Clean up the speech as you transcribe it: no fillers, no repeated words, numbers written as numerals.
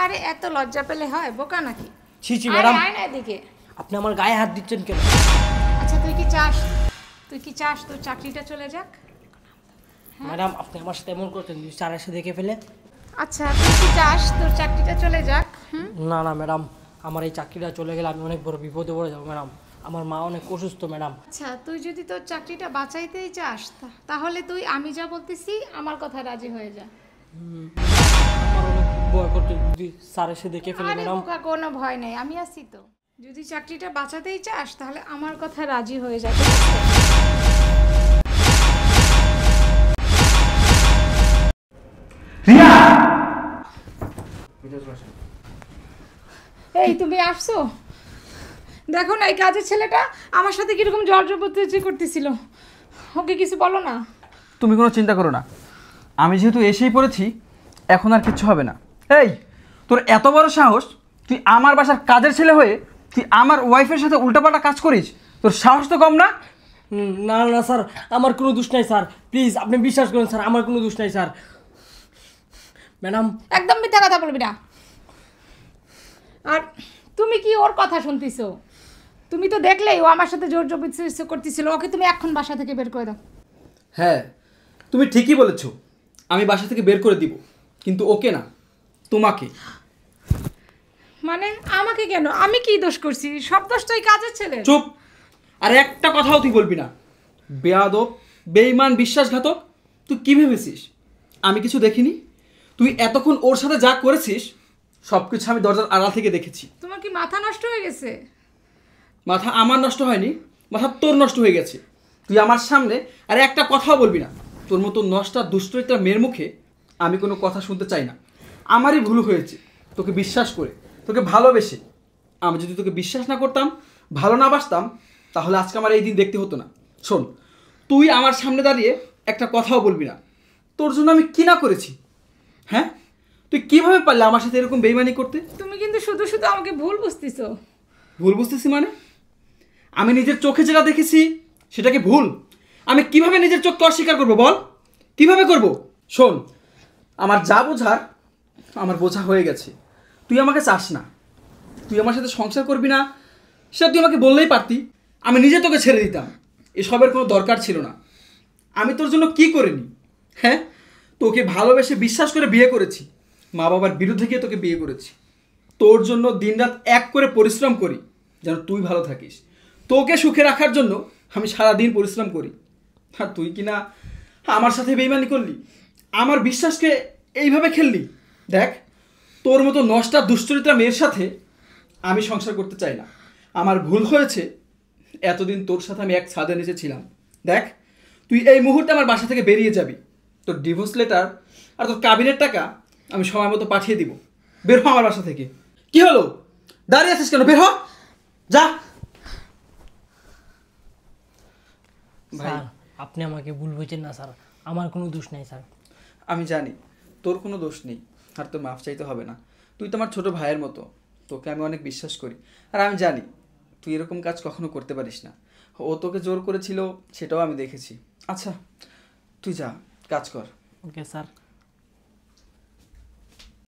আরে এত লজ্জা পেলে হয়, বোকা নাকি? ছি ছি ম্যাডাম, আয় না এদিকে। আপনি আমার গায়ে হাত দিচ্ছেন কেন? আচ্ছা তুই কি চাস তোর চাকরিটা চলে যাক? ম্যাডাম আপনি আমার সাথে এমন করছেন যদি স্যার এসে দেখে ফেলে। আচ্ছা তুই কি চাস তোর চাকরিটা চলে যাক? না না ম্যাডাম, আমার এই চাকরিটা চলে গেলে আমি অনেক বড় বিপদে পড়ে যাবো ম্যাডাম। আমার মা অনেক অসুস্থ ম্যাডাম। আচ্ছা তুই যদি তোর চাকরিটা বাঁচাইতেই চাস তাহলে তুই আমি যা বলতেছি আমার কথা রাজি হয়ে যা। আমার অনেক ভয় করতে যদি স্যার এসে দেখে ফেলে আরে ম্যাডাম। বোকা, কোনো ভয় নেই, আমি আছি তো। যদি চাকরিটা বাঁচাতেই চাস তাহলে আমার কথা রাজি হয়ে যা। রিয়া, এই তুমি আসছো? দেখো না এই কাজের ছেলেটা আমার সাথে কিরকম জবরদস্তি করতেছিল, ওকে কিছু বলো না। তুমি কোনো চিন্তা করো না, আমি যেহেতু এসেই পড়েছি এখন আর কিচ্ছু হবে না। এই তোর এত বড় সাহস, তুই আমার বাসার কাজের ছেলে হয়ে তুই আমার ওয়াইফের সাথে উল্টাপাল্টা কাজ করিস? তোর সাহস তো কম না? না না স্যার, আমার কোনো দোষ নাই স্যার, প্লিজ আপনি বিশ্বাস করুন স্যার, আমার কোনো দোষ নাই স্যার। ম্যাডাম একদম মিথ্যা কথা বলবি না। আর তুমি কি ওর কথা শুনতেছো? তুমি তো দেখলেই ও আমার সাথে জোর জবরদস্তি করতেছিল, ওকে তুমি এখন বাসা থেকে বের করে দাও। হ্যাঁ তুমি ঠিকই বলেছো, আমি বাসা থেকে বের করে দিব, কিন্তু ওকে না, তোমাকে। মানে আমাকে কেন? আমি কি দোষ করছি? সব দোষ তো এই কাজের ছেলে। চুপ, আর একটা কথাও তুই বলবি না। বেয়াদব, বেঈমান, বিশ্বাসঘাতক, তুই কি ভেবেছিস আমি কিছু দেখিনি? তুই এতক্ষণ ওর সাথে যা করেছিস সব কিছু আমি দরজার আড়াল থেকে দেখেছি। তোমার কি মাথা নষ্ট হয়ে গেছে? মাথা আমার নষ্ট হয়নি, মাথা তোর নষ্ট হয়ে গেছে। তুই আমার সামনে আর একটা কথাও বলবি না। তোর মতো নষ্টা দুষ্টরিত্রা মেয়ের মুখে আমি কোনো কথা শুনতে চাই না। আমারই ভুল হয়েছে তোকে বিশ্বাস করে, তোকে ভালোবেসে। আমি যদি তোকে বিশ্বাস না করতাম, ভালো না বাসতাম, তাহলে আজকে আমার এই দিন দেখতে হতো না। শোন, তুই আমার সামনে দাঁড়িয়ে একটা কথাও বলবি না। তোর জন্য আমি কি না করেছি? হ্যাঁ, তুই কিভাবে পারলে আমার সাথে এরকম বেইমানি করতে? তুমি কিন্তু শুধু শুধু আমাকে ভুল বুঝতেছো। ভুল বুঝতেছি মানে? আমি নিজের চোখে যেটা দেখেছি সেটাকে ভুল? আমি কিভাবে নিজের চোখকে অস্বীকার করবো বল? কিভাবে করব? শোন, আমার যা বোঝার আমার বোঝা হয়ে গেছে। তুই আমাকে চাস না, তুই আমার সাথে সংসার করবি না, সেটা তুই আমাকে বললেই পারতি। আমি নিজে তোকে ছেড়ে দিতাম, এসবের কোনো দরকার ছিল না। আমি তোর জন্য কি করিনি? হ্যাঁ, তোকে ভালোবেসে বিশ্বাস করে বিয়ে করেছি, মা বাবার বিরুদ্ধে গিয়ে তোকে বিয়ে করেছি। তোর জন্য দিনরাত এক করে পরিশ্রম করি যেন তুই ভালো থাকিস। তোকে সুখে রাখার জন্য আমি সারাদিন পরিশ্রম করি, আর তুই কিনা আমার সাথে বেইমানি করলি, আমার বিশ্বাসকে এইভাবে খেললি। দেখ, তোর মতো নষ্টা দুশ্চরিত্রা মেয়ের সাথে আমি সংসার করতে চাই না। আমার ভুল হয়েছে, এতদিন তোর সাথে আমি এক ছাদের নিচে ছিলাম। দেখ, তুই এই মুহূর্তে আমার বাসা থেকে বেরিয়ে যাবি। তোর ডিভোর্স লেটার আর তোর কাবিনের টাকা আমি সময় মতো পাঠিয়ে দিব। বের হ আমার বাসা থেকে। কি হলো, দাঁড়িয়ে আছিস কেন? বের হ, যা। স্যার আপনি আমাকে ভুল বুঝছেন না স্যার, আমার কোনো দোষ নাই স্যার। আমি জানি তোর কোনো দোষ নেই, আর তোর মাফ চাইতে হবে না। তুই তো আমার ছোট ভাইয়ের মতো, তোকে আমি অনেক বিশ্বাস করি। আর আমি জানি তুই এরকম কাজ কখনো করতে পারিস না। ও তোকে জোর করেছিল সেটাও আমি দেখেছি। আচ্ছা তুই যা, কাজ কর। Okay sir.